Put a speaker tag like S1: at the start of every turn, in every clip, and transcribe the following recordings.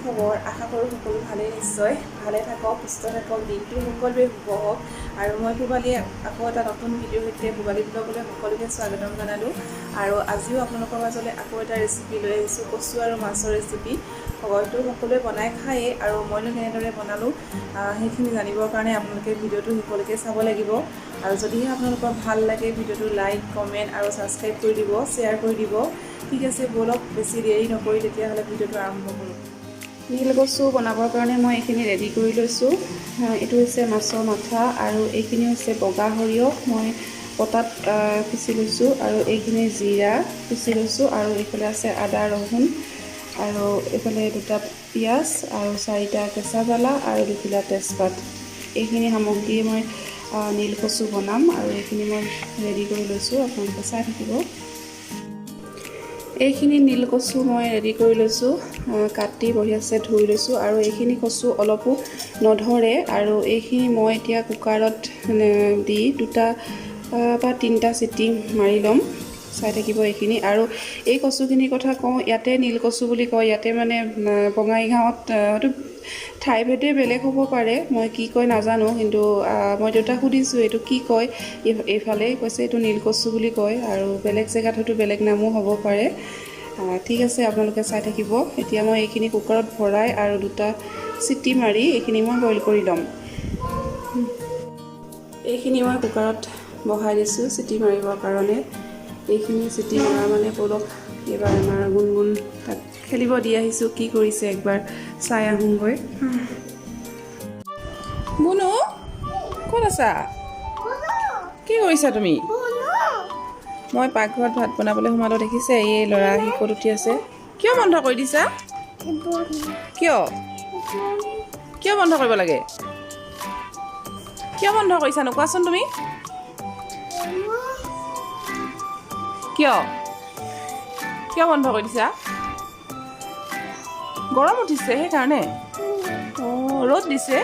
S1: খবৰ আশা কৰোঁ সকলো ভালেই নিশ্চয় ভালে থাকক সুস্থ থাকক দিনটো সকলোৱে শুভ হওক আৰু মই পূবালী আকৌ এটা নতুন ভিডিঅ'ৰ সৈতে পূবালী ব্লগলৈ সকলোকে স্বাগতম জনালোঁ আৰু আজিও আপোনালোকৰ মাজলৈ আকৌ এটা ৰেচিপি লৈ আহিছোঁ কচু আৰু মাছৰ ৰেচিপি হয়তো সকলোৱে বনাই খায়েই আৰু মইনো কেনেদৰে বনালোঁ সেইখিনি জানিবৰ কাৰণে আপোনালোকে ভিডিঅ'টো শেষলৈকে চাব লাগিব আৰু যদিহে আপোনালোকৰ ভাল লাগে ভিডিঅ'টো লাইক কমেণ্ট আৰু ছাবস্ক্ৰাইব কৰি দিব শ্বেয়াৰ কৰি দিব ঠিক আছে বলক বেছি দেৰি নকৰি তেতিয়াহ'লে ভিডিঅ'টো আৰম্ভ কৰোঁ নীল কচু বনাবৰ কাৰণে মই এইখিনি ৰেডি কৰি লৈছোঁ এইটো হৈছে মাছৰ মাথা আৰু এইখিনি হৈছে বগা সৰিয়হ মই পটাত পিচি লৈছোঁ আৰু এইখিনি জিৰা পিচি লৈছোঁ আৰু এইফালে আছে আদা ৰহুন আৰু এইফালে দুটা পিঁয়াজ আৰু 4টা কেঁচা জ্বালা আৰু 2টা তেজপাত এইখিনি সামগ্ৰী মই নীল কচু বনাম আৰু এইখিনি মই ৰেডি কৰি লৈছোঁ আপোনালোকে চাই থাকিব এইখিনি নীল কচু মই ৰেডি কৰি লৈছোঁ কাটি বঢ়িয়াছে ধুই লৈছোঁ আৰু এইখিনি কচু অলপো নধৰে আৰু এইখিনি মই এতিয়া কুকাৰত দি 2টা বা 3টা চিটি মাৰি ল'ম চাই থাকিব এইখিনি আৰু এই কচুখিনিৰ কথা কওঁ ইয়াতে নীল কচু বুলি কয় ইয়াতে মানে বঙাইগাঁৱত হয়তো ঠাই ভেদে বেলেগ হ'ব পাৰে মই কি কয় নাজানো কিন্তু মই দেউতাক সুধিছোঁ এইটো কি কয় এইফালে কৈছে এইটো নীল কচু বুলি কয় আৰু বেলেগ জেগাত হয়তো বেলেগ নামো হ'ব পাৰে ঠিক আছে আপোনালোকে চাই থাকিব এতিয়া মই এইখিনি কুকাৰত ভৰাই আৰু 2টা চিটি মাৰি এইখিনি মই বইল কৰি ল'ম এইখিনি মই কুকাৰত বহাই দিছোঁ চিটি মাৰিবৰ কাৰণে এইখিনি চিটি মৰা মানে বলক এইবাৰ আমাৰ গুণগুণ তাক খেলিব দি আহিছোঁ কি কৰিছে একবাৰ চাই আহোঁগৈ গুণু ক'ত আছা কি কৰিছা তুমি মই পাকঘৰত ভাত বনাবলৈ সোমালোঁ দেখিছে এই ল'ৰা আহি ক'ত উঠি আছে কিয় বন্ধ কৰি দিছা কিয় কিয় বন্ধ কৰিব লাগে কিয় বন্ধ কৰিছানো কোৱাচোন তুমি কিয় কিয় বন্ধ কৰি দিছা গৰম উঠিছে সেইকাৰণে অঁ ৰ'দ দিছে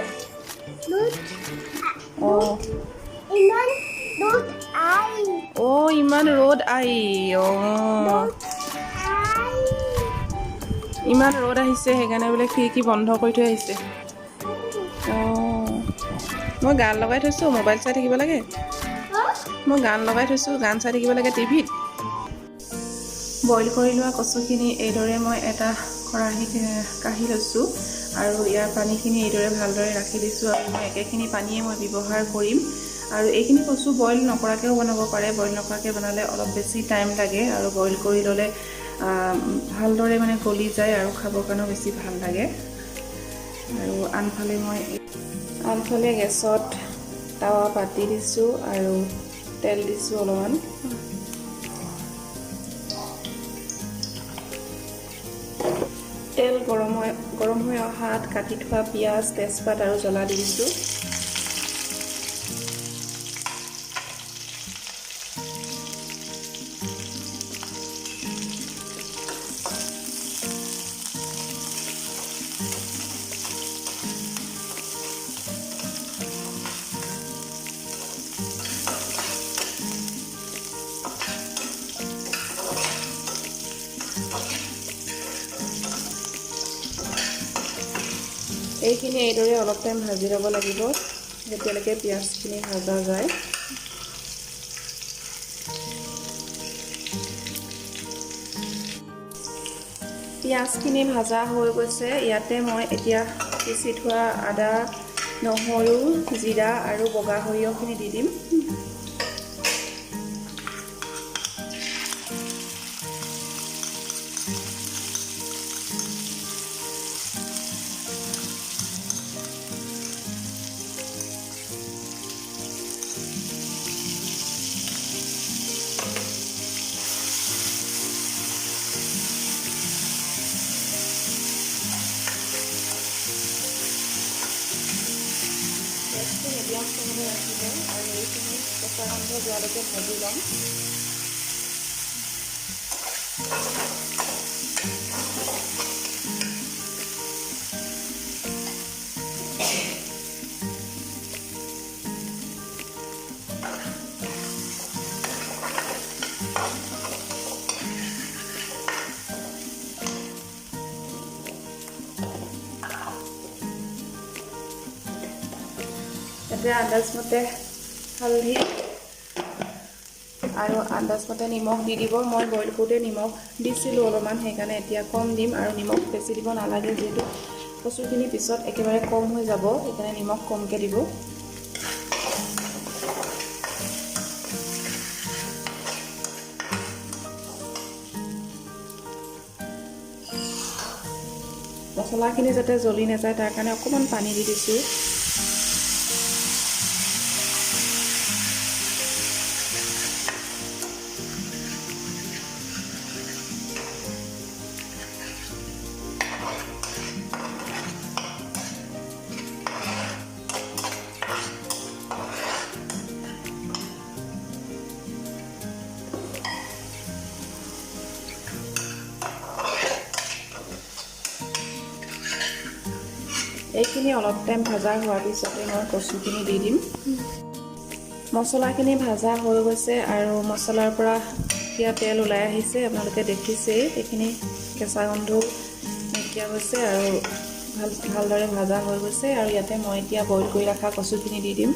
S1: অঁ ইমান ৰ'দ ইমান ৰ'দ আহিছে সেইকাৰণে বোলে খিৰিকী বন্ধ কৰি থৈ আহিছে অঁ মই গান লগাই থৈছোঁ মোবাইল চাই থাকিব লাগে মই গান লগাই থৈছোঁ গান চাই থাকিব লাগে টিভিত বইল কৰি লোৱা কচুখিনি এইদৰে মই এটা খৰাহীত কাঢ়ি লৈছোঁ আৰু ইয়াৰ পানীখিনি এইদৰে ভালদৰে ৰাখি দিছোঁ আৰু মই একেখিনি পানীয়ে মই ব্যৱহাৰ কৰিম আৰু এইখিনি কচু বইল নকৰাকৈও বনাব পাৰে বইল নকৰাকৈ বনালে অলপ বেছি টাইম লাগে আৰু বইল কৰি ল'লে ভালদৰে মানে গলি যায় আৰু খাবৰ কাৰণেও বেছি ভাল লাগে আৰু আনফালে গেছত টাৱা পাতি দিছোঁ আৰু তেল দিছোঁ অলপমান তেল গৰম হৈ অহাত কাটি থোৱা পিঁয়াজ তেজপাত আৰু জ্বলা দি দিছোঁ এইখিনি এইদৰে অলপ টাইম ভাজি ল'ব লাগিব যেতিয়ালৈকে পিঁয়াজখিনি ভাজা যায় পিঁয়াজখিনি ভাজা হৈ গৈছে ইয়াতে মই এতিয়া পিচি থোৱা আদা নহৰু জিৰা আৰু বগা সৰিয়হখিনি দি দিম মিডিয়াম ফ্লেমত ৰাখিব আৰু এইখিনি কেঁচা গন্ধ যোৱালৈকে ভাজি ল'ম ইয়াতে আন্দাজমতে হালধি আৰু আন্দাজমতে নিমখ দি দিব। মই বইল কৰোঁতে নিমখ দিছিলোঁ অলপমান, সেইকাৰণে এতিয়া কম দিম। আৰু নিমখ বেছি দিব নালাগে, যিহেতু কচুখিনি পিছত একেবাৰে কম হৈ যাব, সেইকাৰণে নিমখ কমকৈ দিব। মছলাখিনি যাতে জ্বলি নাযায় তাৰ কাৰণে অকণমান পানী দি দিছোঁ। এইখিনি অলপ টাইম ভাজা হোৱাৰ পিছতে মই কচুখিনি দি দিম। মছলাখিনি ভাজা হৈ গৈছে আৰু মছলাৰ পৰা এতিয়া তেল ওলাই আহিছে, আপোনালোকে দেখিছেই। এইখিনি কেঁচা গন্ধ নাইকিয়া হৈছে আৰু ভালদৰে ভাজা হৈ গৈছে। আৰু ইয়াতে মই এতিয়া বইল কৰি ৰখা কচুখিনি দি দিম।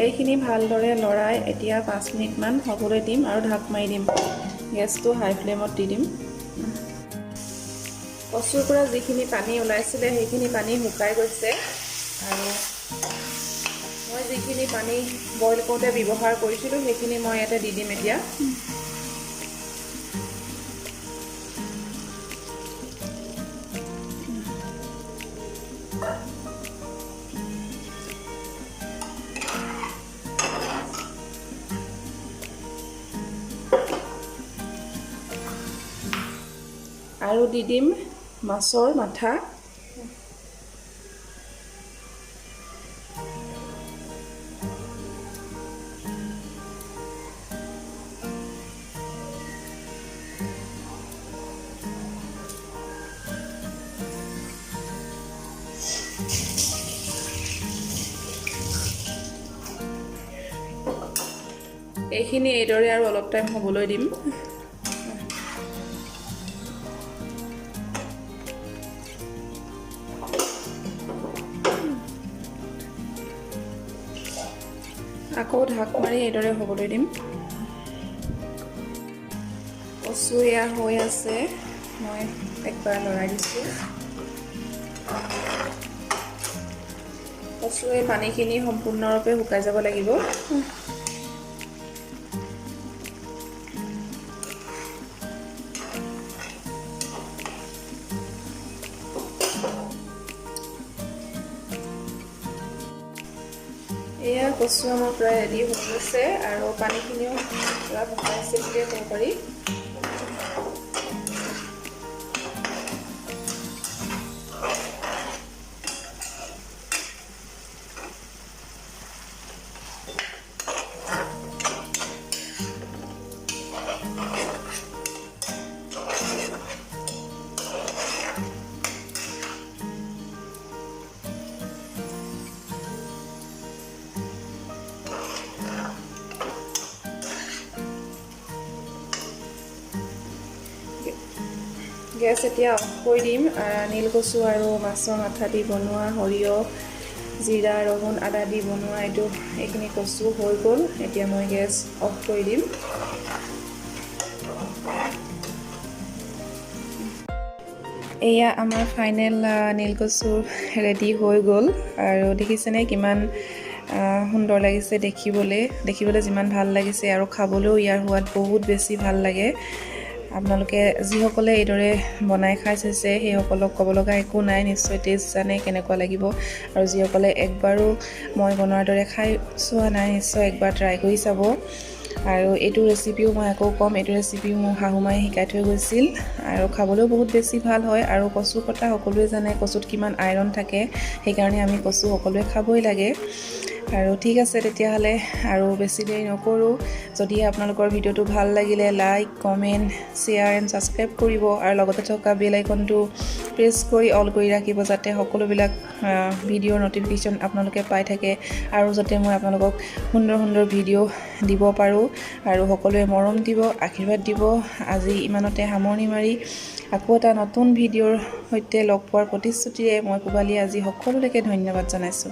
S1: এইখিনি ভালদৰে লৰাই এতিয়া 5 মিনিটমান হ'বলৈ দিম আৰু ঢাক মাৰি দিম। গেছটো হাই ফ্লেমত দি দিম। কচুৰ পৰা যিখিনি পানী ওলাইছিলে সেইখিনি পানী শুকাই গৈছে আৰু মই যিখিনি পানী বইল কৰোঁতে ব্যৱহাৰ কৰিছিলোঁ সেইখিনি মই ইয়াতে দি দিম এতিয়া। আৰু দি দিম মাছৰ মাথা। এইখিনি এইদৰে আৰু অলপ টাইম হ'বলৈ দিম। আকৌ ঢাক মাৰি এইদৰে হ'বলৈ দিম। কচু এয়া হৈ আছে, মই একবাৰ লৰাই দিছোঁ। কচু এই পানীখিনি সম্পূৰ্ণৰূপে শুকাই যাব লাগিব। এয়া কচু আমাৰ প্ৰায় ৰেডি হৈ গৈছে আৰু পানীখিনিও পুৰা শুকাইছে বুলিয়ে ক'ব পাৰি। গেছ এতিয়া অফ কৰি দিম। নীলকচু আৰু মাছৰ মাথা দি বনোৱা সৰিয়হ, জিৰা, ৰহুন, আদা দি বনোৱা এইখিনি কচু হৈ গ'ল। এতিয়া মই গেছ অফ কৰি দিম। এয়া আমাৰ ফাইনেল নীলকচু ৰেডি হৈ গ'ল আৰু দেখিছেনে কিমান সুন্দৰ লাগিছে দেখিবলৈ যিমান ভাল লাগিছে আৰু খাবলৈও ইয়াৰ সোৱাদ বহুত বেছি ভাল লাগে। আপোনালোকে যিসকলে এইদৰে বনাই খাই চাইছে সেইসকলক ক'ব লগা একো নাই, নিশ্চয় টেষ্ট জানে কেনেকুৱা লাগিব। আৰু যিসকলে একবাৰো মই বনোৱাৰ দৰে খাই চোৱা নাই নিশ্চয় একবাৰ ট্ৰাই কৰি চাব। আৰু এইটো ৰেচিপিও মই আকৌ ক'ম, এইটো ৰেচিপিও মোৰ শাহুমাই শিকাই থৈ গৈছিল আৰু খাবলৈও বহুত বেছি ভাল হয়। আৰু কচুৰ কথা সকলোৱে জানে কচুত কিমান আইৰণ থাকে, সেইকাৰণে আমি কচু সকলোৱে খাবই লাগে। আৰু ঠিক আছে তেতিয়াহ'লে আৰু বেছি দেৰি নকৰোঁ। যদি আপোনালোকৰ ভিডিঅ'টো ভাল লাগিলে like, comment, share and subscribe কৰিব আৰু লগতে থকা বেল আইকনটো প্ৰেছ কৰি অল কৰি ৰাখিব, যাতে সকলোবিলাক ভিডিঅ'ৰ ন'টিফিকেশ্যন আপোনালোকে পাই থাকে আৰু যাতে মই আপোনালোকক সুন্দৰ সুন্দৰ ভিডিঅ' দিব পাৰোঁ আৰু সকলোৱে মৰম দিব, আশীৰ্বাদ দিব। আজি ইমানতে সামৰণি মাৰি আকৌ এটা নতুন ভিডিঅ'ৰ সৈতে লগ পোৱাৰ প্ৰতিশ্ৰুতিৰে মই পূবালীয়ে আজি সকলোলৈকে ধন্যবাদ জনাইছোঁ।